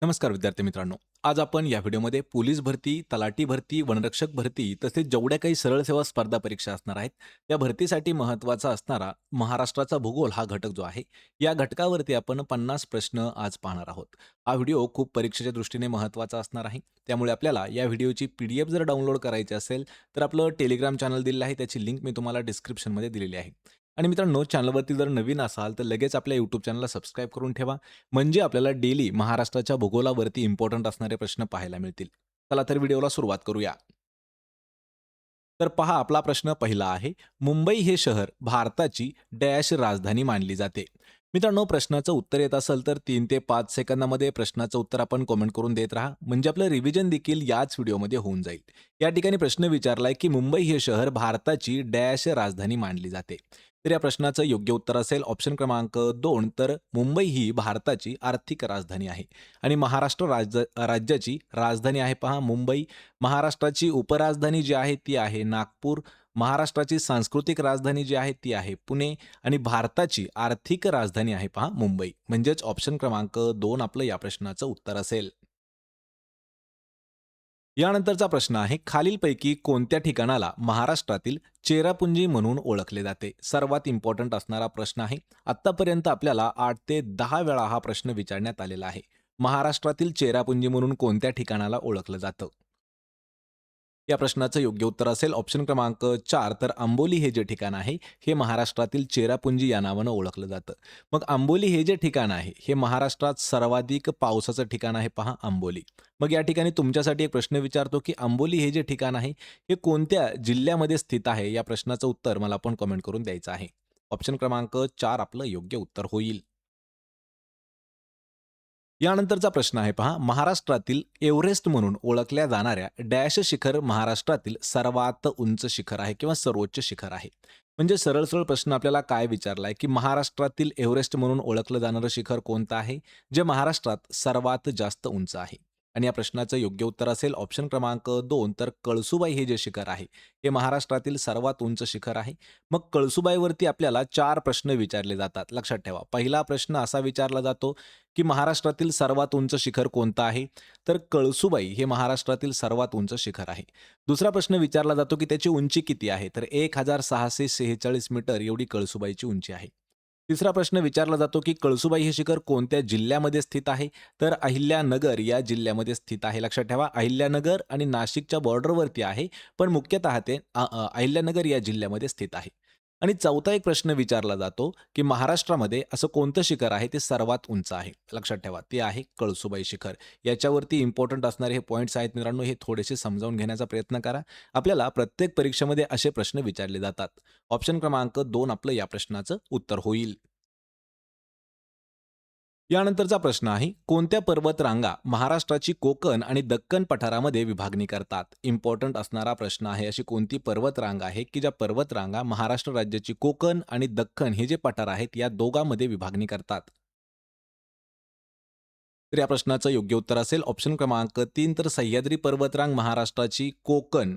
नमस्कार विद्यार्थी मित्रांनो. आज आपण या व्हिडिओमध्ये पोलीस भरती, तलाठी भरती, वनरक्षक भरती तसेच जेवढ्या काही सरळ सेवा स्पर्धा परीक्षा असणार आहेत, या भरतीसाठी महत्त्वाचा असणारा महाराष्ट्राचा भूगोल हा घटक जो आहे, या घटकावरती आपण 50 प्रश्न आज पाहणार आहोत. हा व्हिडिओ खूप परीक्षेच्या दृष्टीने महत्त्वाचा असणार आहे. त्यामुळे आपल्याला या व्हिडिओची पी-डी-एफ जर डाउनलोड करायची असेल, तर आपलं टेलिग्राम चॅनल दिलेलं आहे. त्याची लिंक मी तुम्हाला डिस्क्रिप्शनमध्ये दिलेली आहे. आणि मित्रांनो, चॅनलवरती जर नवीन असाल, तर लगेच आपल्या यूट्यूब चॅनलला सबस्क्राईब करून ठेवा. म्हणजे आपल्याला डेली महाराष्ट्राच्या भूगोलावरती इम्पोर्टंट असणारे प्रश्न पाहायला मिळतील. चला तर व्हिडिओला सुरुवात करूया. तर पहा आपला प्रश्न पहिला आहे. मुंबई हे शहर भारताची डॅश राजधानी मानली जाते. मित्रांनो, प्रश्नाचं उत्तर येत असेल तर 3 ते 5 सेकंदामध्ये प्रश्नाचं उत्तर आपण कमेंट करून देत राहा. म्हणजे आपलं रिव्हिजन देखील याच व्हिडिओमध्ये होऊन जाईल. या ठिकाणी प्रश्न विचारलाय की मुंबई हे शहर भारताची डॅश राजधानी मानली जाते. तर या प्रश्नाचं योग्य उत्तर असेल ऑप्शन क्रमांक 2, तर मुंबई ही भारताची आर्थिक राजधानी आहे. आणि महाराष्ट्र राज्याची राजधानी आहे पहा मुंबई. महाराष्ट्राची उपराजधानी जी आहे ती आहे नागपूर. महाराष्ट्राची सांस्कृतिक राजधानी जी आहे ती आहे पुणे. आणि भारताची आर्थिक राजधानी आहे पहा मुंबई. म्हणजेच ऑप्शन क्रमांक 2 आपलं या प्रश्नाचं उत्तर असेल. यानंतरचा प्रश्न आहे, खालीलपैकी कोणत्या ठिकाणाला महाराष्ट्रातील चेरापुंजी म्हणून ओळखले जाते? सर्वात इम्पॉर्टंट असणारा प्रश्न आहे. आत्तापर्यंत आपल्याला 8 ते 10 वेळा हा प्रश्न विचारण्यात आलेला आहे. महाराष्ट्रातील चेरापुंजी म्हणून कोणत्या ठिकाणाला ओळखलं जातं? या प्रश्नाचं योग्य उत्तर असेल ऑप्शन क्रमांक 4, तर आंबोली हे जे ठिकाण आहे, हे महाराष्ट्रातील चेरापुंजी या नावानं ओळखलं जातं. मग आंबोली हे जे ठिकाण आहे, हे महाराष्ट्रात सर्वाधिक पावसाचं ठिकाण आहे पहा आंबोली. मग या ठिकाणी तुमच्यासाठी एक प्रश्न विचारतो, की आंबोली हे जे ठिकाण आहे, हे कोणत्या जिल्ह्यामध्ये स्थित आहे? या प्रश्नाचं उत्तर मला पण कमेंट करून द्यायचं आहे. ऑप्शन क्रमांक 4 आपलं योग्य उत्तर होईल. यानंतरचा प्रश्न आहे पहा, महाराष्ट्रातील एव्हरेस्ट म्हणून ओळखल्या जाणाऱ्या डॅश शिखर महाराष्ट्रातील सर्वात उंच शिखर आहे किंवा सर्वोच्च शिखर आहे. म्हणजे सरळ सरळ प्रश्न आपल्याला काय विचारलाय, की महाराष्ट्रातील एव्हरेस्ट म्हणून ओळखलं जाणारं शिखर कोणतं आहे, जे महाराष्ट्रात सर्वात जास्त उंच आहे? आणि या प्रश्नाचं योग्य उत्तर असेल ऑप्शन क्रमांक 2, तर कळसुबाई हे जे शिखर आहे, हे महाराष्ट्रातील सर्वात उंच शिखर आहे. मग कळसुबाईवरती आपल्याला 4 प्रश्न विचारले जातात. लक्षात ठेवा. पहिला प्रश्न असा विचारला जातो, की महाराष्ट्रातील सर्वात उंच शिखर कोणतं आहे? तर कळसुबाई हे महाराष्ट्रातील सर्वात उंच शिखर आहे. दुसरा प्रश्न विचारला जातो, की त्याची उंची किती आहे? तर 1646 मीटर एवढी कळसुबाईची उंची आहे. तिसरा प्रश्न विचारला जातो, की कळसुबाई हे शिखर कोणत्या जिल्ह्यामध्ये स्थित आहे? तर अहिल्यानगर या जिल्ह्यामध्ये स्थित आहे. लक्षात ठेवा, अहिल्यानगर आणि नाशिकच्या बॉर्डरवरती आहे, पण मुख्यतः ते अहिल्यानगर या जिल्ह्यामध्ये स्थित आहे. आणि चौथा एक प्रश्न विचारला जातो, की महाराष्ट्रामध्ये असं कोणतं शिखर आहे ते सर्वात उंच आहे? लक्षात ठेवा, ते आहे कळसुबाई शिखर. याच्यावरती इम्पोर्टंट असणारे हे पॉइंट्स आहेत मित्रांनो, हे थोडेसे समजावून घेण्याचा प्रयत्न करा. आपल्याला प्रत्येक परीक्षेमध्ये असे प्रश्न विचारले जातात. ऑप्शन क्रमांक 2 आपलं या प्रश्नाचं उत्तर होईल. यानंतरचा प्रश्न आहे, कोणत्या पर्वतरांगा महाराष्ट्राची कोकण आणि दक्कन पठारामध्ये विभागणी करतात? इम्पॉर्टंट असणारा प्रश्न आहे. अशी कोणती पर्वतरांग आहे, की ज्या पर्वतरांगा महाराष्ट्र राज्याची कोकण आणि दक्कन हे जे पठार आहेत, या दोघांमध्ये विभागणी करतात? तर या प्रश्नाचं योग्य उत्तर असेल ऑप्शन क्रमांक 3, तर सह्याद्री पर्वतरांग महाराष्ट्राची कोकण,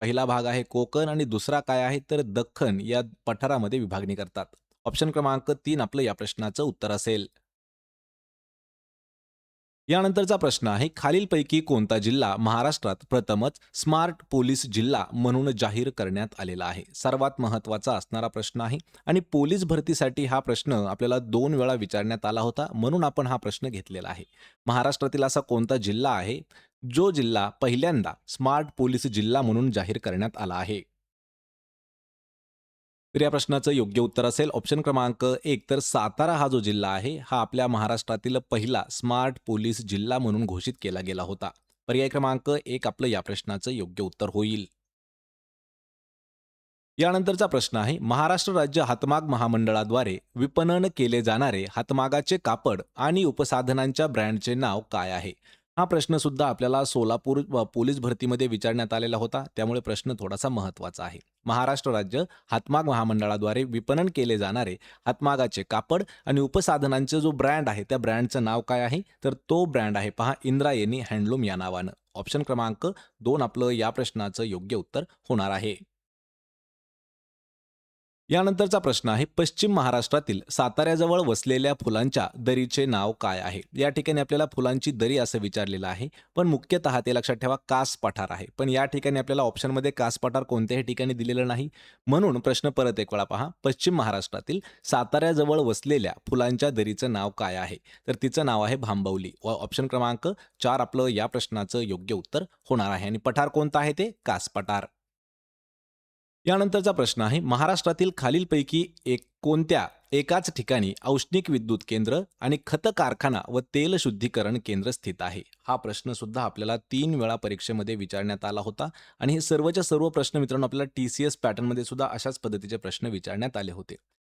पहिला भाग आहे कोकण आणि दुसरा काय आहे तर दख्खन या पठारामध्ये विभागणी करतात. ऑप्शन क्रमांक 3 आपलं या प्रश्नाचं उत्तर असेल. यानंतरचा प्रश्न आहे, खालीलपैकी कोणता जिल्हा महाराष्ट्रात प्रथमच स्मार्ट पोलीस जिल्हा म्हणून जाहीर करण्यात आलेला आहे? सर्वात महत्त्वाचा असणारा प्रश्न आहे आणि पोलीस भरतीसाठी हा प्रश्न आपल्याला 2 वेळा विचारण्यात आला होता, म्हणून आपण हा प्रश्न घेतलेला आहे. महाराष्ट्रातील असा कोणता जिल्हा आहे, जो जिल्हा पहिल्यांदा स्मार्ट पोलीस जिल्हा म्हणून जाहीर करण्यात आला आहे? तर या प्रश्नाचं योग्य उत्तर असेल ऑप्शन क्रमांक 1, तर सातारा हा जो जिल्हा आहे, हा आपल्या महाराष्ट्रातील पहिला स्मार्ट पोलीस जिल्हा म्हणून घोषित केला गेला होता. पर्याय क्रमांक 1 आपलं या प्रश्नाचं योग्य उत्तर होईल. यानंतरचा प्रश्न आहे, महाराष्ट्र राज्य हातमाग महामंडळाद्वारे विपणन केले जाणारे हातमागाचे कापड आणि उपसाधनांच्या ब्रँडचे नाव काय आहे? हा प्रश्न सुद्धा आपल्याला सोलापूर पोलीस भरतीमध्ये विचारण्यात आलेला होता, त्यामुळे प्रश्न थोडासा महत्त्वाचा आहे. महाराष्ट्र राज्य हातमाग महामंडळाद्वारे विपणन केले जाणारे हातमागाचे कापड आणि उपसाधनांचे जो ब्रँड आहे, त्या ब्रँडचं नाव काय आहे? तर तो ब्रँड आहे पहा इंद्रायणी हँडलूम या नावानं. ऑप्शन क्रमांक 2 आपलं या प्रश्नाचं योग्य उत्तर होणार आहे. यानंतरचा प्रश्न आहे, पश्चिम महाराष्ट्रातील साताऱ्याजवळ वसलेल्या फुलांच्या दरीचे नाव काय आहे? या ठिकाणी आपल्याला फुलांची दरी असं विचारलेलं आहे, पण मुख्यतः ते लक्षात ठेवा कास पठार आहे. पण या ठिकाणी आपल्याला ऑप्शनमध्ये कास पठार कोणत्याही ठिकाणी दिलेलं नाही. म्हणून प्रश्न परत एक वेळा पहा. पश्चिम महाराष्ट्रातील साताऱ्याजवळ वसलेल्या फुलांच्या दरीचं नाव काय आहे? तर तिचं नाव आहे भांबवली. व ऑप्शन क्रमांक 4 आपलं या प्रश्नाचं योग्य उत्तर होणार आहे. आणि पठार कोणतं आहे ते? कास पठार. यानंतरचा प्रश्न आहे, महाराष्ट्रातील खालीलपैकी कोणत्या एकाच ठिकाणी औष्णिक विद्युत केंद्र आणि खत कारखाना व तेल शुद्धीकरण केंद्र स्थित आहे? हा प्रश्न सुद्धा आपल्याला 3 वेळा परीक्षेमध्ये विचारण्यात आला होता आणि हे सर्वच्या सर्व प्रश्न मित्रांनो आपल्याला TCS पॅटर्नमध्ये सुद्धा अशाच पद्धतीचे प्रश्न विचारण्यात आले होते.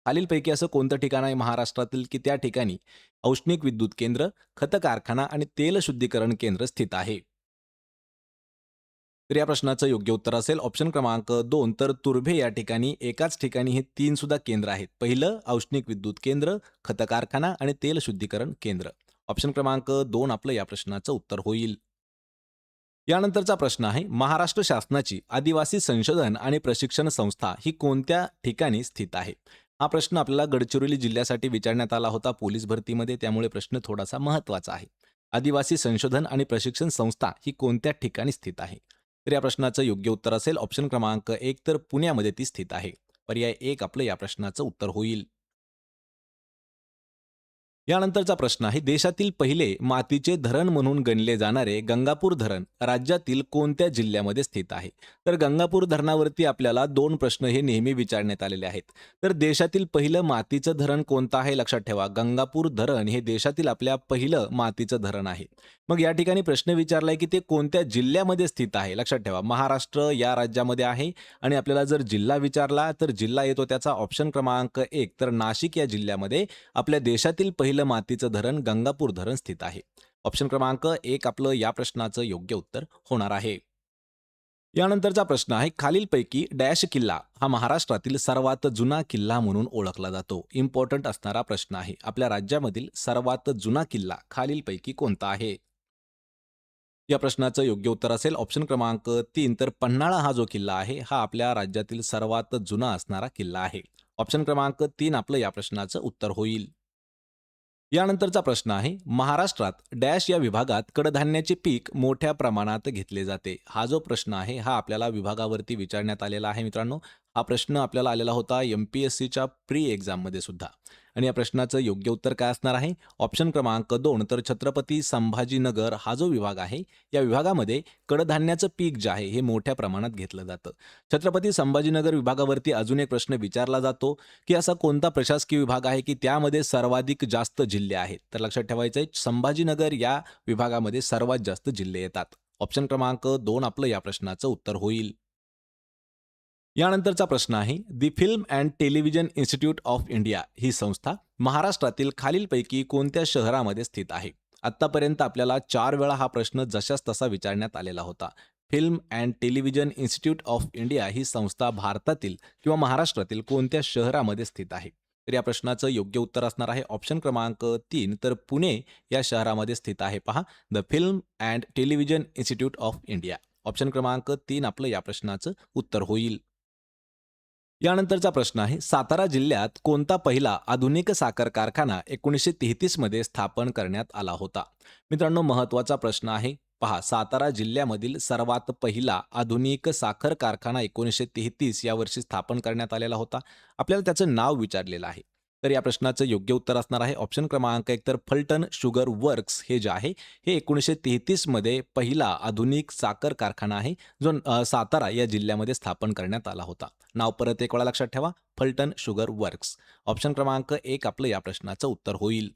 खालीलपैकी असं कोणतं ठिकाण आहे महाराष्ट्रातील की त्या ठिकाणी औष्णिक विद्युत केंद्र, खत कारखाना आणि तेल शुद्धीकरण केंद्र स्थित आहे? तर या प्रश्नाचं योग्य उत्तर असेल ऑप्शन क्रमांक 2 तर तुर्भे या ठिकाणी एकाच ठिकाणी हे 3 सुद्धा केंद्र आहेत. पहिलं औष्णिक विद्युत केंद्र, खत कारखाना आणि तेल शुद्धीकरण केंद्र. ऑप्शन क्रमांक 2 आपलं या प्रश्नाचं उत्तर होईल. यानंतरचा प्रश्न आहे, महाराष्ट्र शासनाची आदिवासी संशोधन आणि प्रशिक्षण संस्था ही कोणत्या ठिकाणी स्थित आहे? हा प्रश्न आपल्याला गडचिरोली जिल्ह्यासाठी विचारण्यात आला होता पोलीस भरतीमध्ये, त्यामुळे प्रश्न थोडासा महत्त्वाचा आहे. आदिवासी संशोधन आणि प्रशिक्षण संस्था ही कोणत्या ठिकाणी स्थित आहे? तर या प्रश्नाचं योग्य उत्तर असेल ऑप्शन क्रमांक 1 तर पुण्यामध्ये ती स्थित आहे. पर्याय 1 आपलं या प्रश्नाचं उत्तर होईल. यानंतरचा प्रश्न आहे, देशातील पहिले मातीचे धरण म्हणून गणले जाणारे गंगापूर धरण राज्यातील कोणत्या जिल्ह्यामध्ये स्थित आहे? तर गंगापूर धरणावरती आपल्याला 2 प्रश्न हे नेहमी विचारण्यात आलेले आहेत. तर देशातील पहिलं मातीचं धरण कोणतं आहे? लक्षात ठेवा, गंगापूर धरण हे देशातील आपल्या पहिलं मातीचं धरण आहे. मग या ठिकाणी प्रश्न विचारलाय की ते कोणत्या जिल्ह्यामध्ये स्थित आहे? लक्षात ठेवा, महाराष्ट्र या राज्यामध्ये आहे आणि आपल्याला जर जिल्हा विचारला तर जिल्हा येतो त्याचा ऑप्शन क्रमांक 1 तर नाशिक या जिल्ह्यामध्ये आपल्या देशातील पहिलं मातीचं धरण गंगापूर धरण स्थित आहे. ऑप्शन क्रमांक 1 आपलं या प्रश्नाचं योग्य उत्तर होणार आहे. यानंतरचा प्रश्न आहे, खालीलपैकी डॅश किल्ला हा महाराष्ट्रातील सर्वात जुना किल्ला म्हणून ओळखला जातो? इम्पॉर्टंट असणारा प्रश्न आहे. आपल्या राज्यामधील सर्वात जुना किल्ला खालीलपैकी कोणता आहे? या प्रश्नाचं योग्य उत्तर असेल ऑप्शन क्रमांक 3 तर पन्हाळा हा जो किल्ला आहे हा आपल्या राज्यातील सर्वात जुना असणारा किल्ला आहे. ऑप्शन क्रमांक 3 आपलं या प्रश्नाचं उत्तर होईल. यानंतरचा प्रश्न आहे, महाराष्ट्रात डॅश या विभागात कडधान्याचे पीक मोठ्या प्रमाणात घेतले जाते? हा जो प्रश्न आहे हा आपल्याला विभागावरती विचारण्यात आलेला आहे मित्रांनो. हा प्रश्न आपल्याला आलेला होता MPSCच्या प्री एक्झाममध्ये सुद्धा. आणि या प्रश्नाचं योग्य उत्तर काय असणार आहे? ऑप्शन क्रमांक 2 तर छत्रपती संभाजीनगर हा जो विभाग आहे या विभागामध्ये कडधान्याचं पीक जे आहे हे मोठ्या प्रमाणात घेतलं जातं. छत्रपती संभाजीनगर विभागावरती अजून एक प्रश्न विचारला जातो की असा कोणता प्रशासकीय विभाग आहे की त्यामध्ये सर्वाधिक जास्त जिल्हे आहेत? तर लक्षात ठेवायचं आहे, संभाजीनगर या विभागामध्ये सर्वात जास्त जिल्हे येतात. ऑप्शन क्रमांक 2 आपलं या प्रश्नाचं उत्तर होईल. यानंतरचा प्रश्न आहे, the film and television institute of India ही संस्था महाराष्ट्रातील खालीलपैकी कोणत्या शहरामध्ये स्थित आहे? आत्तापर्यंत आपल्याला 4 वेळा हा प्रश्न जशास तसा विचारण्यात आलेला होता. Film and television institute of India ही संस्था भारतातील किंवा महाराष्ट्रातील कोणत्या शहरामध्ये स्थित आहे? तर या प्रश्नाचं योग्य उत्तर असणार आहे ऑप्शन क्रमांक 3 तर पुणे या शहरामध्ये स्थित आहे. पहा, the film and television institute of India. Option क्रमांक 3 आपलं या प्रश्नाचं उत्तर होईल. यानंतरचा प्रश्न आहे, सातारा जिल्ह्यात कोणता पहिला आधुनिक साखर कारखाना 1933 मध्ये स्थापन करण्यात आला होता? मित्रांनो, महत्त्वाचा प्रश्न आहे. पहा, सातारा जिल्ह्यामधील सर्वात पहिला आधुनिक साखर कारखाना 1933 या वर्षी स्थापन करण्यात आलेला होता. आपल्याला त्याचं नाव विचारलेलं आहे. तर या प्रश्नाचं योग्य उत्तर असणार आहे ऑप्शन क्रमांक 1 तर फलटण शुगर वर्क्स हे जे आहे हे 1933 मध्ये पहिला आधुनिक साखर कारखाना आहे जो सातारा या जिल्ह्यामध्ये स्थापन करण्यात आला होता. नाव परत एक वेळा लक्षात ठेवा, फलटण शुगर वर्क्स. ऑप्शन क्रमांक 1 आपलं या प्रश्नाचं उत्तर होईल.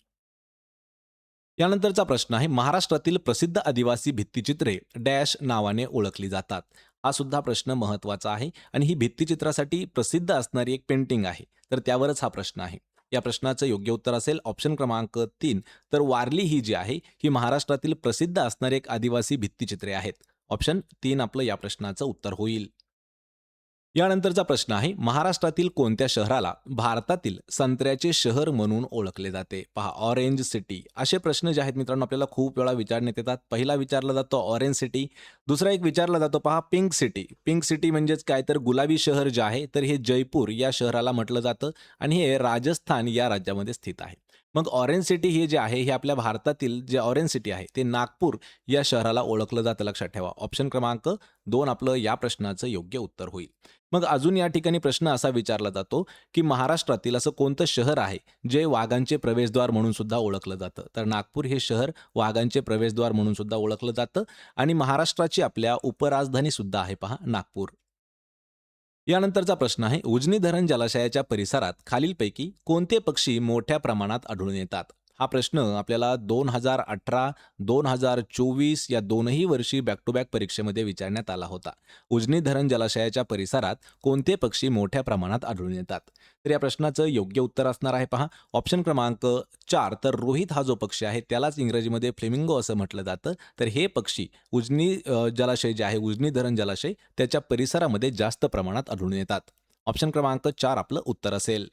यानंतरचा प्रश्न आहे, महाराष्ट्रातील प्रसिद्ध आदिवासी भित्तिचित्रे डॅश नावाने ओळखली जातात? हा सुद्धा प्रश्न महत्त्वाचा आहे आणि ही भित्तिचित्रासाठी प्रसिद्ध असणारी एक पेंटिंग आहे. तर त्यावरच हा प्रश्न आहे. या प्रश्नाचं योग्य उत्तर असेल ऑप्शन क्रमांक 3 तर वारली ही जी आहे ही महाराष्ट्रातील प्रसिद्ध असणारी एक आदिवासी भित्तिचित्रे आहेत. ऑप्शन 3 आपलं या प्रश्नाचं उत्तर होईल. यानंतरचा प्रश्न आहे, महाराष्ट्रातील कोणत्या शहराला भारतातील संत्र्याचे शहर म्हणून ओळखले जाते? पहा, ऑरेंज सिटी. असे प्रश्न जे आहेत मित्रांनो आपल्याला खूप वेळा विचारण्यात येतात. पहिला विचारला जातो ऑरेंज सिटी. दुसरा एक विचारला जातो पहा पिंक सिटी. पिंक सिटी म्हणजेच काय, तर गुलाबी शहर जे आहे तर हे जयपूर या शहराला म्हटलं जातं आणि हे राजस्थान या राज्यामध्ये स्थित आहे. मग ऑरेंज सिटी हे जे आहे हे आपल्या भारतातील जे ऑरेंज सिटी आहे ते नागपूर या शहराला ओळखलं जातं, लक्षात ठेवा. ऑप्शन क्रमांक 2 आपलं या प्रश्नाचं योग्य उत्तर होईल. मग अजून या ठिकाणी प्रश्न असा विचारला जातो, की महाराष्ट्रातील असं कोणतं शहर आहे, जे वाघांचे प्रवेशद्वार म्हणून सुद्धा ओळखलं जातं? तर नागपूर हे शहर वाघांचे प्रवेशद्वार म्हणून सुद्धा ओळखलं जातं आणि महाराष्ट्राची आपल्या उपराजधानी सुद्धा आहे पहा नागपूर. यानंतरचा प्रश्न आहे, उजनी धरण जलाशयाच्या परिसरात खालीलपैकी कोणते पक्षी मोठ्या प्रमाणात आढळून येतात? हा प्रश्न आपल्याला 2018, 2024 या दोनही वर्षी बॅक टू बॅक परीक्षेमध्ये विचारण्यात आला होता. उजनी धरण जलाशयाच्या परिसरात कोणते पक्षी मोठ्या प्रमाणात आढळून येतात? तर या प्रश्नाचं योग्य उत्तर असणार आहे पहा ऑप्शन क्रमांक 4. तर रोहित हा जो पक्षी आहे त्यालाच इंग्रजीमध्ये फ्लेमिंगो असं म्हटलं जातं. तर हे पक्षी उजनी जलाशय जे आहे, उजनी धरण जलाशय त्याच्या परिसरामध्ये जास्त प्रमाणात आढळून येतात. ऑप्शन क्रमांक 4 आपलं उत्तर असेल.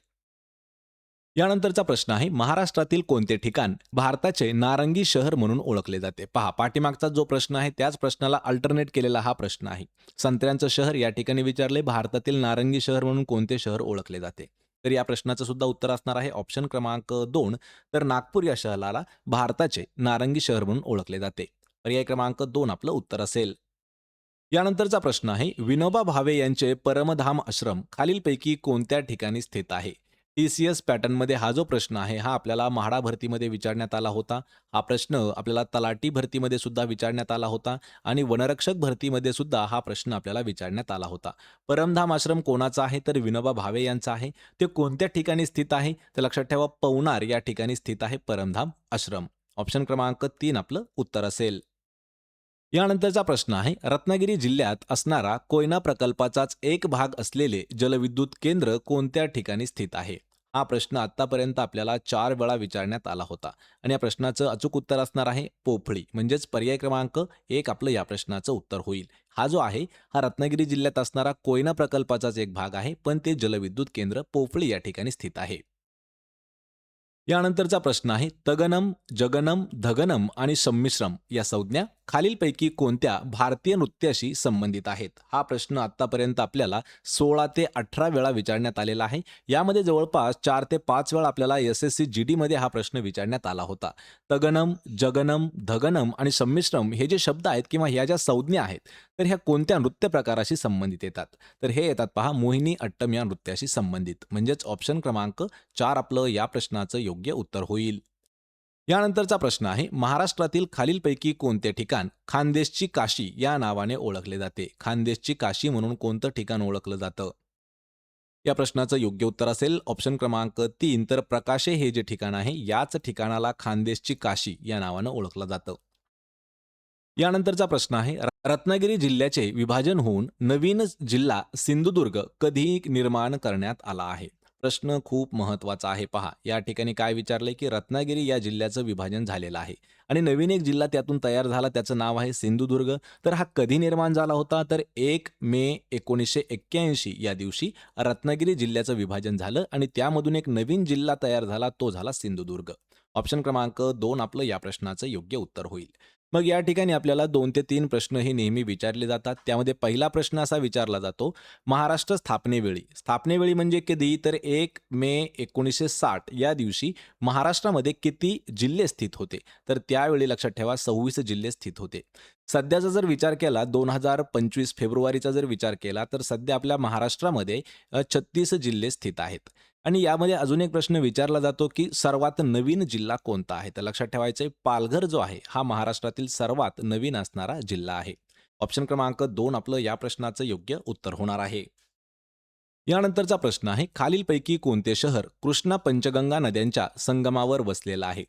यानंतरचा प्रश्न आहे, महाराष्ट्रातील कोणते ठिकाण भारताचे नारंगी शहर म्हणून ओळखले जाते? पहा, पाठीमागचा जो प्रश्न आहे त्याच प्रश्नाला अल्टरनेट केलेला हा प्रश्न आहे. संत्र्यांचं शहर या ठिकाणी विचारले, भारतातील नारंगी शहर म्हणून कोणते शहर ओळखले जाते? तर या प्रश्नाचं सुद्धा उत्तर असणार आहे ऑप्शन क्रमांक 2. तर नागपूर या शहराला भारताचे नारंगी शहर म्हणून ओळखले जाते. पर्याय क्रमांक 2 आपलं उत्तर असेल. यानंतरचा प्रश्न आहे, विनोबा भावे यांचे परमधाम आश्रम खालीलपैकी कोणत्या ठिकाणी स्थित आहे? टी-सी-एस पॅटर्नमध्ये हा जो प्रश्न आहे हा आपल्याला म्हाडा भरतीमध्ये विचारण्यात आला होता. हा प्रश्न आपल्याला तलाठी भरतीमध्ये सुद्धा विचारण्यात आला होता आणि वनरक्षक भरतीमध्ये सुद्धा हा प्रश्न आपल्याला विचारण्यात आला होता. परमधाम आश्रम कोणाचा आहे? तर विनोबा भावे यांचा आहे. ते कोणत्या ठिकाणी स्थित आहे? तर लक्षात ठेवा, पवनार या ठिकाणी स्थित आहे परमधाम आश्रम. ऑप्शन क्रमांक 3 आपलं उत्तर असेल. यानंतरचा प्रश्न आहे, रत्नागिरी जिल्ह्यात असणारा कोयना प्रकल्पाचाच एक भाग असलेले जलविद्युत केंद्र कोणत्या ठिकाणी स्थित आहे? हा प्रश्न आतापर्यंत आपल्याला 4 वेळा विचारण्यात आला होता आणि या प्रश्नाचं अचूक उत्तर असणार आहे पोफळी. म्हणजेच पर्याय क्रमांक 1 आपलं या प्रश्नाचं उत्तर होईल. हा जो आहे हा रत्नागिरी जिल्ह्यात असणारा कोयना प्रकल्पाचाच एक भाग आहे, पण ते जलविद्युत केंद्र पोफळी या ठिकाणी स्थित आहे. यानंतरचा प्रश्न आहे, तगनम, जगनम, धगनम आणि संमिश्रम या संज्ञा खालीलपैकी कोणत्या भारतीय नृत्याशी संबंधित आहेत? हा प्रश्न आतापर्यंत आपल्याला 16 ते 18 वेळा विचारण्यात आलेला आहे. यामध्ये जवळपास 4 ते 5 वेळा आपल्याला एस-एस-सी जी-डीमध्ये हा प्रश्न विचारण्यात आला होता. तगनम, जगनम, धगनम आणि संमिश्रम हे जे शब्द आहेत किंवा ह्या ज्या संज्ञा आहेत, तर ह्या कोणत्या नृत्य प्रकाराशी संबंधित येतात? तर हे येतात पहा मोहिनी अट्टम या नृत्याशी संबंधित. म्हणजेच ऑप्शन क्रमांक 4 आपलं या प्रश्नाचं योग्य उत्तर होईल. यानंतरचा प्रश्न आहे, महाराष्ट्रातील खालीलपैकी कोणते ठिकाण खानदेशची काशी या नावाने ओळखले जाते? खानदेशची काशी म्हणून कोणतं ठिकाण ओळखलं जातं? या प्रश्नाचं योग्य उत्तर असेल ऑप्शन क्रमांक 3. तर प्रकाशे हे जे ठिकाण आहे याच ठिकाणाला खानदेशची काशी या नावानं ओळखलं जातं. यानंतरचा प्रश्न आहे, रत्नागिरी जिल्ह्याचे विभाजन होऊन नवीन जिल्हा सिंधुदुर्ग कधी निर्माण करण्यात आला आहे? प्रश्न खूप महत्त्वाचा आहे पहा. या ठिकाणी काय विचारलंय, की रत्नागिरी या जिल्ह्याचं विभाजन झालेलं आहे आणि नवीन एक जिल्हा त्यातून तयार झाला, त्याचं नाव आहे सिंधुदुर्ग. तर हा कधी निर्माण झाला होता? तर 1 मे 1981 या दिवशी रत्नागिरी जिल्ह्याचं विभाजन झालं आणि त्यामधून एक नवीन जिल्हा तयार झाला, तो झाला सिंधुदुर्ग. ऑप्शन क्रमांक 2 आपलं या प्रश्नाचं योग्य उत्तर होईल. मग या ठिकाणी आपल्याला 2 ते 3 प्रश्न हे नेहमी विचारले जातात. त्यामध्ये पहिला प्रश्न असा विचारला जातो, महाराष्ट्र स्थापनेवेळी. स्थापनेवेळी म्हणजे कधी? तर 1 मे 1960 या दिवशी महाराष्ट्रामध्ये किती जिल्हे स्थित होते? तर त्यावेळी लक्षात ठेवा 26 जिल्हे स्थित होते. सध्याचा जर विचार केला 2025 फेब्रुवारीचा जर विचार केला, तर सध्या आपल्या महाराष्ट्रामध्ये 36 जिल्हे स्थित आहेत. आणि यामध्ये अजून एक प्रश्न विचारला जातो, की सर्वात नवीन जिल्हा कोणता आहे? तर लक्षात ठेवायचं पालघर जो आहे, हा महाराष्ट्रातील सर्वात नवीन असणारा जिल्हा आहे. ऑप्शन क्रमांक 2 आपलं या प्रश्नाचं योग्य उत्तर होणार आहे. यानंतरचा प्रश्न आहे, खालीलपैकी कोणते शहर कृष्णा पंचगंगा नद्यांच्या संगमावर वसलेलं आहे?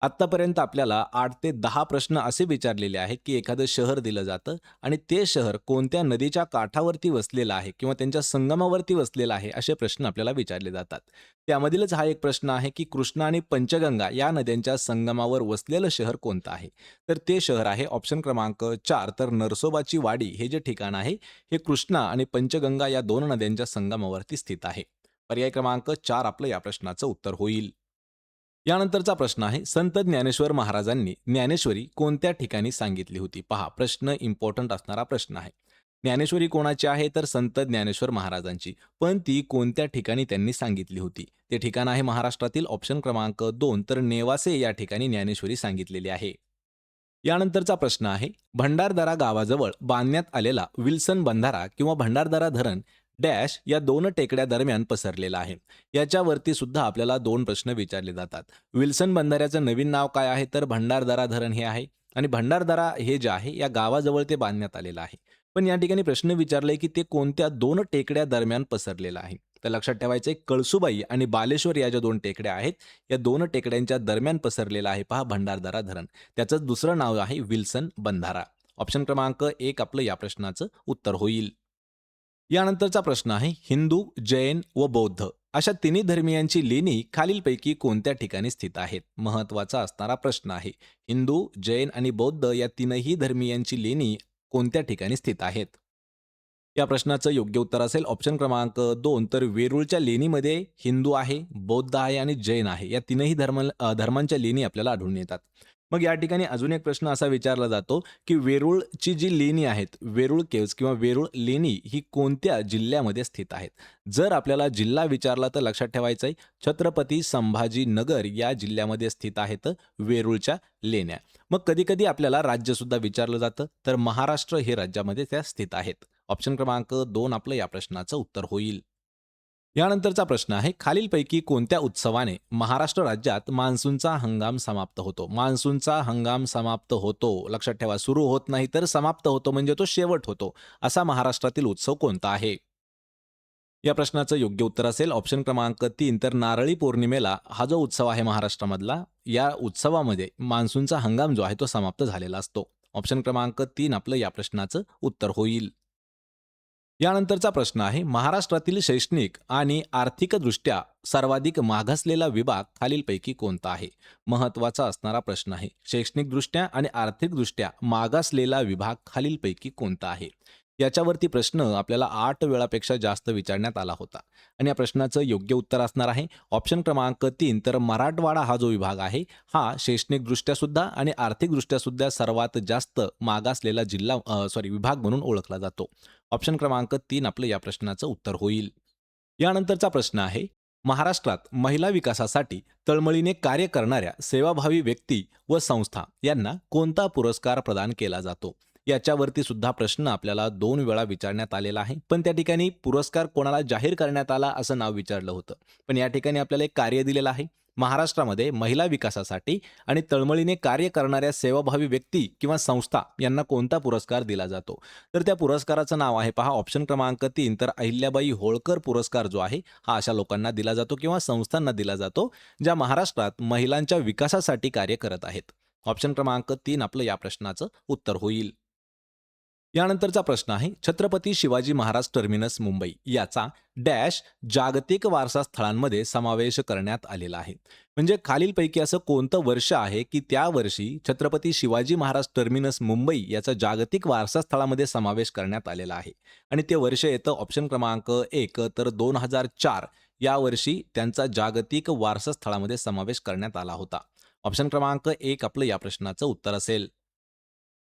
आत्तापर्यंत आपल्याला 8 ते 10 प्रश्न असे विचारलेले आहेत, की एखादं शहर दिलं जातं आणि ते शहर कोणत्या नदीच्या काठावरती वसलेलं आहे किंवा त्यांच्या संगमावरती वसलेलं आहे, असे प्रश्न आपल्याला विचारले जातात. त्यामधीलच हा एक प्रश्न आहे, की कृष्णा आणि पंचगंगा या नद्यांच्या संगमावर वसलेलं शहर कोणतं आहे? तर ते शहर आहे ऑप्शन क्रमांक 4 तर नरसोबाची वाडी हे जे ठिकाण आहे, हे कृष्णा आणि पंचगंगा या 2 नद्यांच्या संगमावरती स्थित आहे. पर्याय क्रमांक 4 आपलं या प्रश्नाचं उत्तर होईल. यानंतरचा प्रश्न आहे संत ज्ञानेश्वर महाराजांनी ज्ञानेश्वरी कोणत्या ठिकाणी सांगितली होती? पहा, प्रश्न इम्पॉर्टंट असणारा प्रश्न आहे. ज्ञानेश्वरी कोणाची आहे? तर संत ज्ञानेश्वर महाराजांची. पण ती कोणत्या ठिकाणी त्यांनी सांगितली होती? ते ठिकाण आहे महाराष्ट्रातील ऑप्शन क्रमांक 2 तर नेवासे या ठिकाणी ज्ञानेश्वरी सांगितलेली आहे. यानंतरचा प्रश्न आहे भंडारदरा गावाजवळ बांधण्यात आलेला विल्सन बंधारा किंवा भंडारदरा धरण डॅश या 2 टेकड्या दरम्यान पसरलेला आहे. याच्यावरती सुद्धा आपल्याला 2 प्रश्न विचारले जातात. विल्सन बंधाऱ्याचं नवीन नाव काय आहे? तर भंडारदरा धरण हे आहे आणि भंडारदरा हे जे आहे या गावाजवळ ते बांधण्यात आलेलं आहे. पण या ठिकाणी प्रश्न विचारलाय की ते कोणत्या 2 टेकड्या दरम्यान पसरलेलं आहे? तर लक्षात ठेवायचं आहे कळसुबाई आणि बालेश्वर या ज्या 2 टेकड्या आहेत, या 2 टेकड्यांच्या दरम्यान पसरलेला आहे पहा भंडारदरा धरण. त्याचंच दुसरं नाव आहे विल्सन बंधारा. ऑप्शन क्रमांक 1 आपलं या प्रश्नाचं उत्तर होईल. यानंतरचा प्रश्न आहे हिंदू, जैन व बौद्ध अशा तिन्ही धर्मियांची लेणी खालीलपैकी कोणत्या ठिकाणी स्थित आहेत? महत्वाचा असणारा प्रश्न आहे. हिंदू, जैन आणि बौद्ध या तीनही धर्मियांची लेणी कोणत्या ठिकाणी स्थित आहेत? या प्रश्नाचं योग्य उत्तर असेल ऑप्शन क्रमांक 2 तर वेरूळच्या लेणीमध्ये हिंदू आहे, बौद्ध आहे आणि जैन आहे. या तीनही धर्मांच्या लेणी आपल्याला आढळून येतात. मग या ठिकाणी अजून एक प्रश्न असा विचारला जातो, की वेरूळची जी लेणी आहेत, वेरूळ केव्हज किंवा वेरूळ लेणी ही कोणत्या जिल्ह्यामध्ये स्थित आहेत? जर आपल्याला जिल्हा विचारला तर लक्षात ठेवायचं आहे छत्रपती संभाजीनगर या जिल्ह्यामध्ये स्थित आहेत वेरूळच्या लेण्या. मग कधी-कधी आपल्याला राज्यसुद्धा विचारलं जातं, तर महाराष्ट्र हे राज्यामध्ये त्या स्थित आहेत. ऑप्शन क्रमांक 2 आपलं या प्रश्नाचं उत्तर होईल. यानंतरचा प्रश्न आहे खालीलपैकी कोणत्या उत्सवाने महाराष्ट्र राज्यात मान्सूनचा हंगाम समाप्त होतो? मान्सूनचा हंगाम समाप्त होतो. लक्षात ठेवा सुरू होत नाही तर समाप्त होतो म्हणजे तो शेवट होतो. असा महाराष्ट्रातील उत्सव कोणता आहे? या प्रश्नाचं योग्य उत्तर असेल ऑप्शन क्रमांक 3 तर नारळी पौर्णिमेला हा जो उत्सव आहे महाराष्ट्रामधला, या उत्सवामध्ये मान्सूनचा हंगाम जो आहे तो समाप्त झालेला असतो. ऑप्शन क्रमांक 3 आपलं या प्रश्नाचं उत्तर होईल. यानंतरचा प्रश्न आहे महाराष्ट्रातील शैक्षणिक आणि आर्थिकदृष्ट्या सर्वाधिक मागासलेला विभाग खालीलपैकी कोणता आहे? महत्वाचा असणारा प्रश्न आहे. शैक्षणिकदृष्ट्या आणि आर्थिकदृष्ट्या मागासलेला विभाग खालीलपैकी कोणता आहे? याच्यावरती प्रश्न आपल्याला 8 वेळापेक्षा जास्त विचारण्यात आला होता आणि या प्रश्नाचं योग्य उत्तर असणार आहे ऑप्शन क्रमांक 3 तर मराठवाडा हा जो विभाग आहे हा शैक्षणिकदृष्ट्या सुद्धा आणि आर्थिकदृष्ट्या सुद्धा सर्वात जास्त मागासलेला विभाग म्हणून ओळखला जातो. ऑप्शन क्रमांक 3 आपलं या प्रश्नाचं उत्तर होईल. यानंतरचा प्रश्न आहे महाराष्ट्रात महिला विकासासाठी तळमळीने कार्य करणाऱ्या सेवाभावी व्यक्ती व संस्था यांना कोणता पुरस्कार प्रदान केला जातो? याच्यावरती सुद्धा प्रश्न आपल्याला 2 वेळा विचारण्यात आलेला आहे. पण त्या ठिकाणी पुरस्कार कोणाला जाहीर करण्यात आला असं नाव विचारलं होतं. पण या ठिकाणी आपल्याला एक कार्य दिलेलं आहे. महाराष्ट्रामध्ये महिला विकासासाठी आणि तळमळीने कार्य करणाऱ्या सेवाभावी व्यक्ती किंवा संस्था यांना कोणता पुरस्कार दिला जातो? तर त्या पुरस्काराचं नाव आहे पहा ऑप्शन क्रमांक 3 तर अहिल्याबाई होळकर पुरस्कार जो आहे हा अशा लोकांना दिला जातो किंवा संस्थांना दिला जातो ज्या महाराष्ट्रात महिलांच्या विकासासाठी कार्य करत आहेत. ऑप्शन क्रमांक 3 आपलं या प्रश्नाचं उत्तर होईल. यानंतरचा प्रश्न आहे छत्रपती शिवाजी महाराज टर्मिनस मुंबई याचा डॅश जागतिक वारसा स्थळांमध्ये समावेश करण्यात आलेला आहे. म्हणजे खालीलपैकी असं कोणतं वर्ष आहे की त्या वर्षी छत्रपती शिवाजी महाराज टर्मिनस मुंबई याचा जागतिक वारसा स्थळामध्ये समावेश करण्यात आलेला आहे आणि ते वर्ष येतं ऑप्शन क्रमांक 1 तर 2004 या वर्षी त्यांचा जागतिक वारसा स्थळामध्ये समावेश करण्यात आला होता. ऑप्शन क्रमांक 1 आपलं या प्रश्नाचं उत्तर असेल.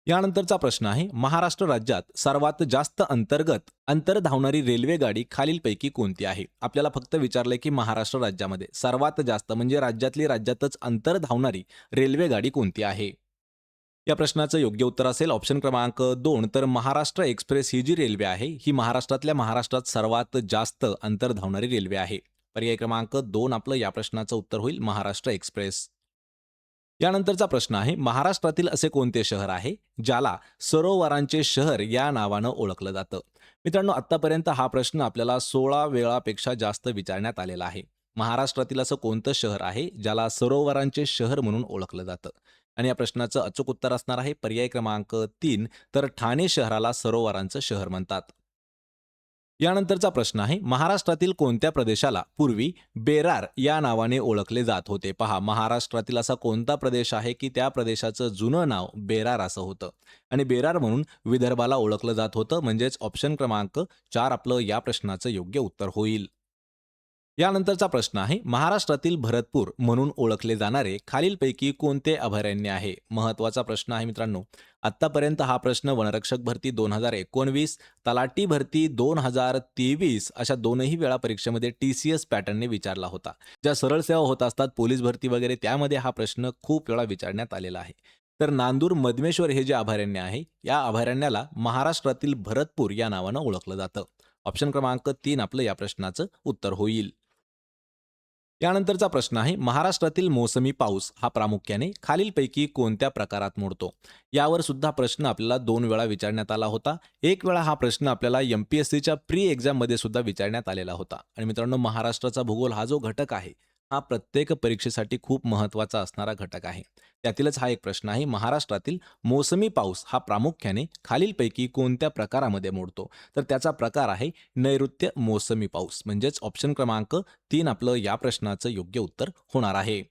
यानंतरचा प्रश्न आहे महाराष्ट्र राज्यात सर्वात जास्त अंतर धावणारी रेल्वे गाडी खालीलपैकी कोणती आहे? आपल्याला फक्त विचारलंय की महाराष्ट्र राज्यामध्ये सर्वात जास्त म्हणजे राज्यातच अंतर धावणारी रेल्वे गाडी कोणती आहे? या प्रश्नाचं योग्य उत्तर असेल ऑप्शन क्रमांक 2 तर महाराष्ट्र एक्सप्रेस ही जी रेल्वे आहे ही महाराष्ट्रात सर्वात जास्त अंतर धावणारी रेल्वे आहे. पर्याय क्रमांक 2 आपलं या प्रश्नाचं उत्तर होईल महाराष्ट्र एक्सप्रेस. यानंतरचा प्रश्न आहे महाराष्ट्रातील असे कोणते शहर आहे ज्याला सरोवरांचे शहर या नावानं ओळखलं जातं? मित्रांनो आतापर्यंत हा प्रश्न आपल्याला 16 वेळापेक्षा जास्त विचारण्यात आलेला आहे. महाराष्ट्रातील असं कोणतं शहर आहे ज्याला सरोवरांचे शहर म्हणून ओळखलं जातं? आणि या प्रश्नाचं अचूक उत्तर असणार आहे पर्याय क्रमांक 3, तर ठाणे शहराला सरोवरांचं शहर म्हणतात. यानंतरचा प्रश्न आहे, महाराष्ट्रातील कोणत्या प्रदेशाला पूर्वी बेरार या नावाने ओळखले जात होते? पहा, महाराष्ट्रातील असा कोणता प्रदेश आहे की त्या प्रदेशाचं जुनं नाव बेरार असं होतं आणि बेरार म्हणून विदर्भाला ओळखलं जात होतं. म्हणजेच ऑप्शन क्रमांक 4 आपलं या प्रश्नाचं योग्य उत्तर होईल. यानंतरचा प्रश्न आहे, महाराष्ट्रातील भरतपूर म्हणून ओळखले जाणारे खालीलपैकी कोणते अभयारण्य आहे? महत्त्वाचा प्रश्न आहे मित्रांनो. आत्तापर्यंत हा प्रश्न वनरक्षक भरती 2019, तलाठी भरती 2023 अशा दोनही वेळा परीक्षेमध्ये TCS पॅटर्नने विचारला होता. ज्या सरळ सेवा होत असतात, पोलीस भरती वगैरे, त्यामध्ये हा प्रश्न खूप वेळा विचारण्यात आलेला आहे. तर नांदूर मधमेश्वर हे जे अभयारण्य आहे, या अभयारण्याला महाराष्ट्रातील भरतपूर या नावानं ओळखलं जातं. ऑप्शन क्रमांक 3 आपलं या प्रश्नाचं उत्तर होईल. यानंतरचा प्रश्न आहे, महाराष्ट्रातील मोसमी पाऊस हा प्रामुख्याने खालीलपैकी कोणत्या प्रकारात मोडतो? यावर सुद्धा प्रश्न आपल्याला 2 वेळा विचारण्यात आला होता. एक वेळा हा प्रश्न आपल्याला MPSCच्या प्री एक्झाममध्ये सुद्धा विचारण्यात आलेला होता. आणि मित्रांनो, महाराष्ट्राचा भूगोल हा जो घटक आहे, हा प्रत्येक परीक्षेसाठी खूप महत्त्वाचा असणारा घटक आहे. त्यातीलच हा एक प्रश्न आहे, महाराष्ट्रातील मोसमी पाऊस हा प्रामुख्याने खालीलपैकी कोणत्या प्रकारामध्ये मोडतो? तर त्याचा प्रकार आहे नैऋत्य मोसमी पाऊस. म्हणजेच ऑप्शन क्रमांक 3 आपलं या प्रश्नाचं योग्य उत्तर होणार आहे.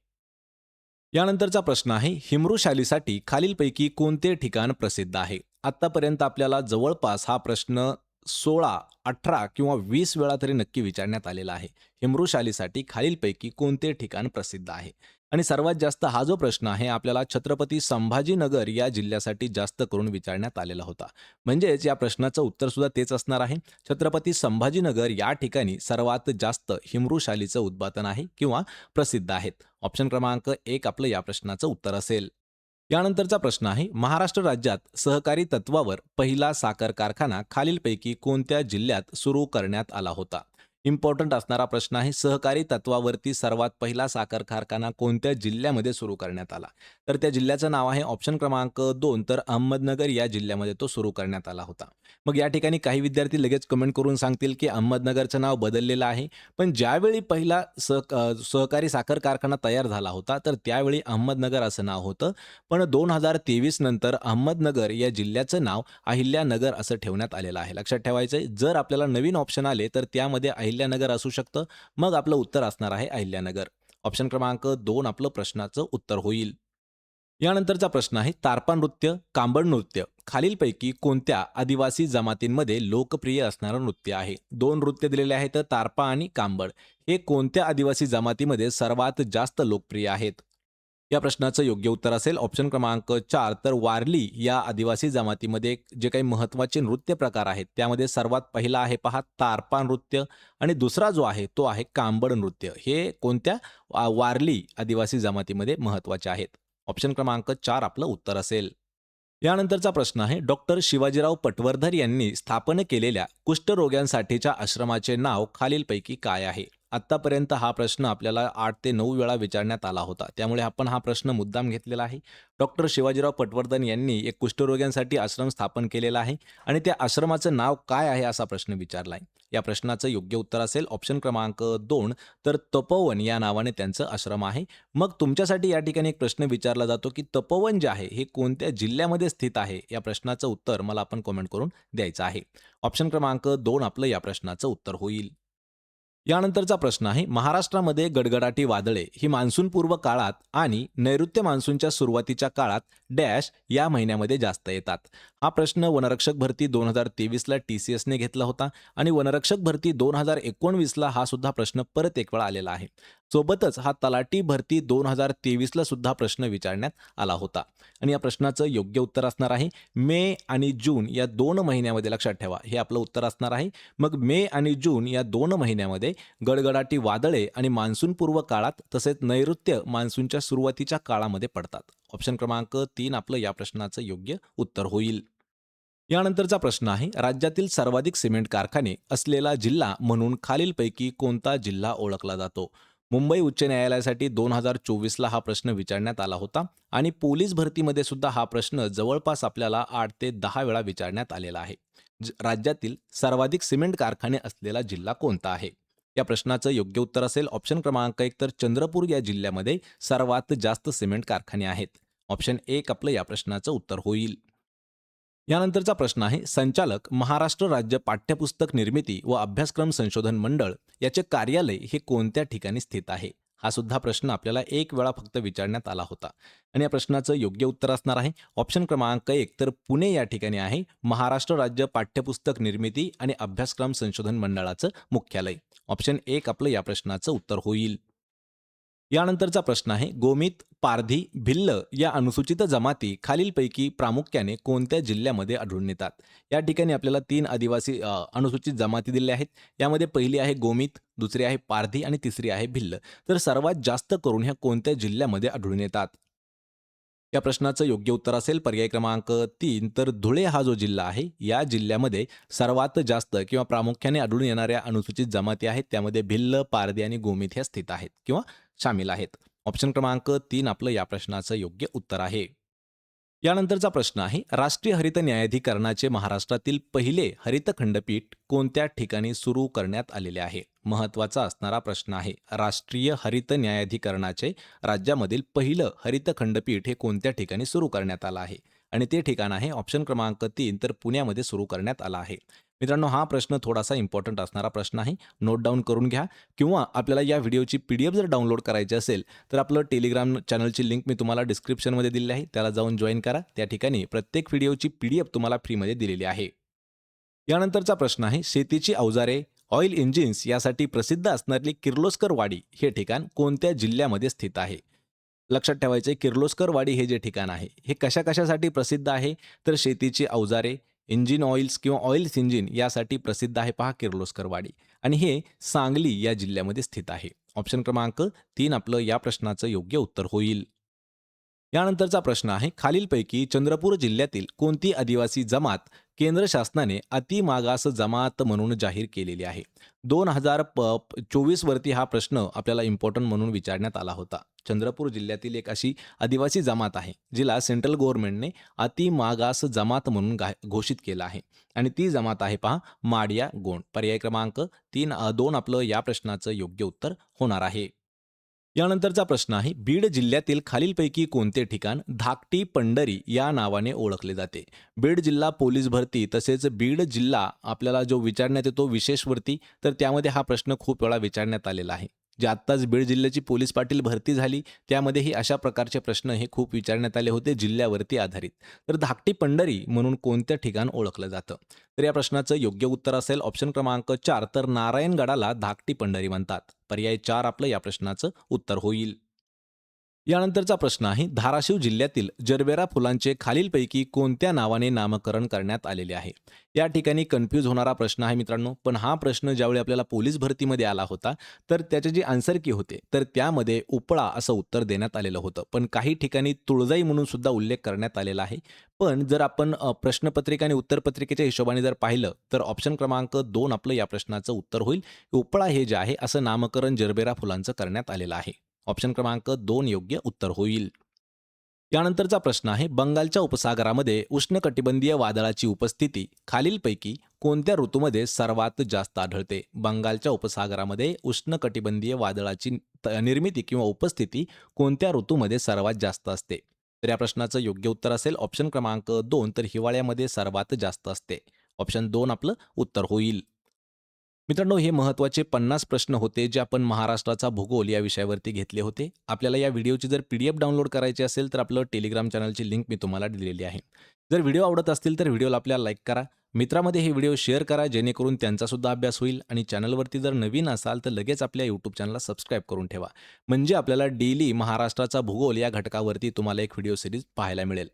यानंतरचा प्रश्न आहे, हिमवृशालीसाठी खालीलपैकी कोणते ठिकाण प्रसिद्ध आहे? आत्तापर्यंत आपल्याला जवळपास हा प्रश्न 16, 18 किंवा 20 वेळा तरी नक्की विचारण्यात आलेला आहे. हिमवृशालीसाठी खालीलपैकी कोणते ठिकाण प्रसिद्ध आहे? आणि सर्वात जास्त हा जो प्रश्न आहे, आपल्याला छत्रपती संभाजीनगर या जिल्ह्यासाठी जास्त करून विचारण्यात आलेला होता. म्हणजेच या प्रश्नाचं उत्तर सुद्धा तेच असणार आहे. छत्रपती संभाजीनगर या ठिकाणी सर्वात जास्त हिमवृशालीचं उत्पादन आहे किंवा प्रसिद्ध आहेत. ऑप्शन क्रमांक 1 आपलं या प्रश्नाचं उत्तर असेल. यानंतरचा प्रश्न आहे, महाराष्ट्र राज्यात सहकारी तत्वावर पहिला साखर कारखाना खालीलपैकी कोणत्या जिल्ह्यात सुरू करण्यात आला होता? इम्पॉर्टंट असणारा प्रश्न आहे, सहकारी तत्वावरती सर्वात पहिला साखर कारखाना कोणत्या जिल्ह्यामध्ये सुरू करण्यात आला? तर त्या जिल्ह्याचं नाव आहे ऑप्शन क्रमांक 2, तर अहमदनगर या जिल्ह्यामध्ये तो सुरू करण्यात आला होता. मग या ठिकाणी काही विद्यार्थी लगेच कमेंट करून सांगतील की अहमदनगरचं नाव बदललेलं आहे. पण ज्यावेळी पहिला सहकारी साखर कारखाना तयार झाला होता, तर त्यावेळी अहमदनगर असं नाव होतं. पण 2023 नंतर अहमदनगर या जिल्ह्याचं नाव अहिल्यानगर असं ठेवण्यात आलेलं आहे. लक्षात ठेवायचं आहे, जर आपल्याला नवीन ऑप्शन आले तर त्यामध्ये अहिल्यानगर असू शकतं. मग आपलं उत्तर असणार आहे अहिल्यानगर. ऑप्शन क्रमांक 2 आपलं प्रश्नाचं उत्तर होईल. यानंतरचा प्रश्न आहे, तारपा नृत्य, कांबळ नृत्य खालीलपैकी कोणत्या आदिवासी जमातींमध्ये लोकप्रिय असणारं नृत्य आहे? 2 नृत्य दिलेले आहेत, तारपा आणि कांबळ. हे कोणत्या आदिवासी जमातीमध्ये सर्वात जास्त लोकप्रिय आहेत? या प्रश्नाचं योग्य उत्तर असेल ऑप्शन क्रमांक 4, तर वारली या आदिवासी जमातीमध्ये जे काही महत्त्वाचे नृत्य प्रकार आहेत, त्यामध्ये सर्वात पहिला आहे पहा तारपा नृत्य आणि दुसरा जो आहे तो आहे कांबळ नृत्य. हे कोणत्या वारली आदिवासी जमातीमध्ये महत्त्वाचे आहेत. ऑप्शन क्रमांक 4 आपलं उत्तर असेल. यानंतरचा प्रश्न आहे, डॉक्टर शिवाजीराव पटवर्धन यांनी स्थापन केलेल्या कुष्ठरोग्यांसाठीच्या आश्रमाचे नाव खालीलपैकी काय आहे? आत्तापर्यंत हा प्रश्न आपल्याला 8 ते 9 वेळा विचारण्यात आला होता. त्यामुळे आपण हा प्रश्न मुद्दाम घेतलेला आहे. डॉक्टर शिवाजीराव पटवर्धन यांनी एक कुष्ठरोग्यांसाठी आश्रम स्थापन केलेला आहे आणि त्या आश्रमाचं नाव काय आहे असा प्रश्न विचारला आहे. या प्रश्नाचं योग्य उत्तर असेल ऑप्शन क्रमांक 2, तर तपोवन या नावाने त्यांचं आश्रम आहे. मग तुमच्यासाठी या ठिकाणी एक प्रश्न विचारला जातो की तपोवन जे आहे हे कोणत्या जिल्ह्यामध्ये स्थित आहे? या प्रश्नाचं उत्तर मला आपण कमेंट करून द्यायचं आहे. ऑप्शन क्रमांक 2 आपलं या प्रश्नाचं उत्तर होईल. यानंतरचा प्रश्न आहे, महाराष्ट्रामध्ये गडगडाटी वादळे ही मान्सूनपूर्व काळात आणि नैऋत्य मान्सूनच्या सुरुवातीच्या काळात डॅश या महिन्यामध्ये जास्त येतात. हा प्रश्न वनरक्षक भरती 2023ला TCSने घेतला होता आणि वनरक्षक भरती 2019ला हा सुद्धा प्रश्न परत एक वेळा आलेला आहे. सोबतच हा तलाठी भरती 2023ला सुद्धा प्रश्न विचारण्यात आला होता आणि या प्रश्नाचं योग्य उत्तर असणार आहे मे आणि जून या 2 महिन्यामध्ये. लक्षात ठेवा, हे आपलं उत्तर असणार आहे. मग मे आणि जून या 2 महिन्यामध्ये गडगडाटी वादळे आणि मान्सूनपूर्व काळात तसेच नैऋत्य मान्सूनच्या सुरुवातीच्या काळामध्ये पडतात. ऑप्शन क्रमांक 3 आपलं या प्रश्नाचं योग्य उत्तर होईल. यानंतरचा प्रश्न आहे, राज्यातील सर्वाधिक सिमेंट कारखाने असलेला जिल्हा म्हणून खालीलपैकी कोणता जिल्हा ओळखला जातो? मुंबई उच्च न्यायालयासाठी 2024ला हा प्रश्न विचारण्यात आला होता आणि पोलीस भरतीमध्ये सुद्धा हा प्रश्न जवळपास आपल्याला 8 ते 10 वेळा विचारण्यात आलेला आहे. राज्यातील सर्वाधिक सिमेंट कारखाने असलेला जिल्हा कोणता आहे? या प्रश्नाचं योग्य उत्तर असेल ऑप्शन क्रमांक 1 तर चंद्रपूर या जिल्ह्यामध्ये सर्वात जास्त सिमेंट कारखाने आहेत. ऑप्शन 1 आपलं या प्रश्नाचं उत्तर होईल. यानंतरचा प्रश्न आहे संचालक महाराष्ट्र राज्य पाठ्यपुस्तक निर्मिती व अभ्यासक्रम संशोधन मंडळ याचे कार्यालय हे कोणत्या ठिकाणी स्थित आहे? हा सुद्धा प्रश्न आपल्याला एक वेळा फक्त विचारण्यात आला होता आणि या प्रश्नाचं योग्य उत्तर असणार आहे ऑप्शन क्रमांक 1 तर पुणे या ठिकाणी आहे महाराष्ट्र राज्य पाठ्यपुस्तक निर्मिती आणि अभ्यासक्रम संशोधन मंडळाचं मुख्यालय. ऑप्शन 1 आपलं या प्रश्नाचं उत्तर होईल. यानंतरचा प्रश्न आहे गोमित, पारधी, भिल्ल या अनुसूचित जमाती खालीलपैकी प्रामुख्याने कोणत्या जिल्ह्यामध्ये आढळून येतात? या ठिकाणी आपल्याला 3 आदिवासी अनुसूचित जमाती दिल्या आहेत. यामध्ये पहिली आहे गोमित, दुसरी आहे पारधी आणि तिसरी आहे भिल्ल. तर सर्वात जास्त करून ह्या कोणत्या जिल्ह्यामध्ये आढळून येतात? या प्रश्नाचं योग्य उत्तर असेल पर्याय क्रमांक 3 तर धुळे हा जो जिल्हा आहे या जिल्ह्यामध्ये सर्वात जास्त किंवा प्रामुख्याने आढळून येणाऱ्या अनुसूचित जमाती आहेत त्यामध्ये भिल्ल, पारधी आणि गोमित ह्या स्थित आहेत किंवा शामिल आहेत. ऑप्शन क्रमांक 3 आपलं या प्रश्नाचं योग्य उत्तर आहे. यानंतरचा प्रश्न आहे राष्ट्रीय हरित न्यायाधिकरणाचे महाराष्ट्रातील पहिले हरित खंडपीठ कोणत्या ठिकाणी सुरू करण्यात आलेले आहे? महत्त्वाचा असणारा प्रश्न आहे. राष्ट्रीय हरित न्यायाधिकरणाचे राज्यामधील पहिलं हरित खंडपीठ हे कोणत्या ठिकाणी सुरू करण्यात आलं आहे? आणि ते ठिकाण आहे ऑप्शन क्रमांक 3 तर पुण्यामध्ये सुरू करण्यात आला आहे. मित्रांनो हा प्रश्न थोडासा इम्पॉर्टंट असणारा प्रश्न आहे. नोट डाऊन करून घ्या किंवा आपल्याला या व्हिडिओची PDF जर डाउनलोड करायची असेल तर आपलं टेलिग्राम चॅनलची लिंक मी तुम्हाला डिस्क्रिप्शनमध्ये दिलेली आहे. त्याला जाऊन जॉईन करा. त्या ठिकाणी प्रत्येक व्हिडिओची PDF तुम्हाला फ्रीमध्ये दिलेली आहे. यानंतरचा प्रश्न आहे शेतीची अवजारे, ऑइल इंजिन्स यासाठी प्रसिद्ध असणारी किर्लोस्कर वाडी हे ठिकाण कोणत्या जिल्ह्यामध्ये स्थित आहे? लक्षात ठेवायचे किर्लोस्कर वाडी हे जे ठिकाण आहे हे कशाकशासाठी प्रसिद्ध आहे? तर शेतीची अवजारे, इंजिन ऑइल्स किंवा ऑइल्स इंजिन यासाठी प्रसिद्ध आहे पहा किर्लोस्कर वाडी आणि हे सांगली या जिल्ह्यामध्ये स्थित आहे. ऑप्शन क्रमांक 3 आपलं या प्रश्नाचं योग्य उत्तर होईल. यानंतरचा प्रश्न आहे खालीलपैकी चंद्रपूर जिल्ह्यातील कोणती आदिवासी जमात केंद्र शासनाने अतिमागास जमात म्हणून जाहीर केलेली आहे? 2024 वरती हा प्रश्न आपल्याला इम्पॉर्टंट म्हणून विचारण्यात आला होता. चंद्रपूर जिल्ह्यातील एक अशी आदिवासी जमात आहे जिला सेंट्रल गव्हर्नमेंटने अतिमागास जमात म्हणून घोषित केलं आहे आणि ती जमात आहे पहा माडिया गोंड. पर्याय क्रमांक 2 आपलं या प्रश्नाचं योग्य उत्तर होणार आहे. यानंतरचा प्रश्न आहे बीड जिल्ह्यातील खालीलपैकी कोणते ठिकाण धाकटी पंढरी या नावाने ओळखले जाते? बीड जिल्हा पोलीस भरती तसेच बीड जिल्हा आपल्याला जो विचारण्यात येतो विशेष वरती तर त्यामध्ये हा प्रश्न खूप वेळा विचारण्यात आलेला आहे. जे आत्ताच बीड जिल्ह्याची पोलीस पाटील भरती झाली त्यामध्येही अशा प्रकारचे प्रश्न हे खूप विचारण्यात आले होते जिल्ह्यावरती आधारित. तर धाकटी पंढरी म्हणून कोणत्या ठिकाण ओळखलं जातं? तर या प्रश्नाचं योग्य उत्तर असेल ऑप्शन क्रमांक 4 तर नारायणगडाला धाकटी पंढरी म्हणतात. पर्याय 4 आपलं या प्रश्नाचं उत्तर होईल. यानंतरचा प्रश्न आहे धाराशिव जिल्ह्यातील जरबेरा फुलांचे खालीलपैकी कोणत्या नावाने नामकरण करण्यात आलेले आहे? या ठिकाणी कन्फ्यूज होणारा प्रश्न आहे मित्रांनो, पण हा प्रश्न ज्यावेळी आपल्याला पोलीस भरतीमध्ये आला होता तर त्याचे जे आन्सर की होते तर त्यामध्ये उपळा असं उत्तर देण्यात आलेलं होतं, पण काही ठिकाणी तुळजाई म्हणून सुद्धा उल्लेख करण्यात आलेला आहे. पण जर आपण प्रश्नपत्रिका आणि उत्तरपत्रिकेच्या हिशोबाने जर पाहिलं तर ऑप्शन क्रमांक 2 आपलं या प्रश्नाचं उत्तर होईल. उपळा हे जे आहे असं नामकरण जरबेरा फुलांचं करण्यात आलेलं आहे. ऑप्शन क्रमांक 2 योग्य उत्तर होईल. यानंतरचा प्रश्न आहे बंगालच्या उपसागरामध्ये उष्णकटिबंधीय वादळाची उपस्थिती खालीलपैकी कोणत्या ऋतूमध्ये सर्वात जास्त आढळते? बंगालच्या उपसागरामध्ये उष्णकटिबंधीय वादळाची निर्मिती किंवा उपस्थिती कोणत्या ऋतूमध्ये सर्वात जास्त असते? तर या प्रश्नाचं योग्य उत्तर असेल ऑप्शन क्रमांक 2 तर हिवाळ्यामध्ये सर्वात जास्त असते. ऑप्शन 2 आपलं उत्तर होईल. मित्रांनो हे महत्त्वाचे 50 प्रश्न होते जे आपण महाराष्ट्राचा भूगोल या विषयावरती घेतले होते. आपल्याला या व्हिडिओची जर PDF डाउनलोड करायची असेल तर आपलं टेलिग्राम चॅनलची लिंक मी तुम्हाला दिलेली आहे. जर व्हिडिओ आवडत असतील तर व्हिडिओला आपल्याला लाईक करा. मित्रामध्ये हे व्हिडिओ शेअर करा जेणेकरून त्यांचासुद्धा अभ्यास होईल आणि चॅनलवरती जर नवीन असाल तर लगेच आपल्या YouTube चॅनलला सबस्क्राईब करून ठेवा. म्हणजे आपल्याला डेली महाराष्ट्राचा भूगोल या घटकावरती तुम्हाला एक व्हिडिओ सिरीज पाहायला मिळेल.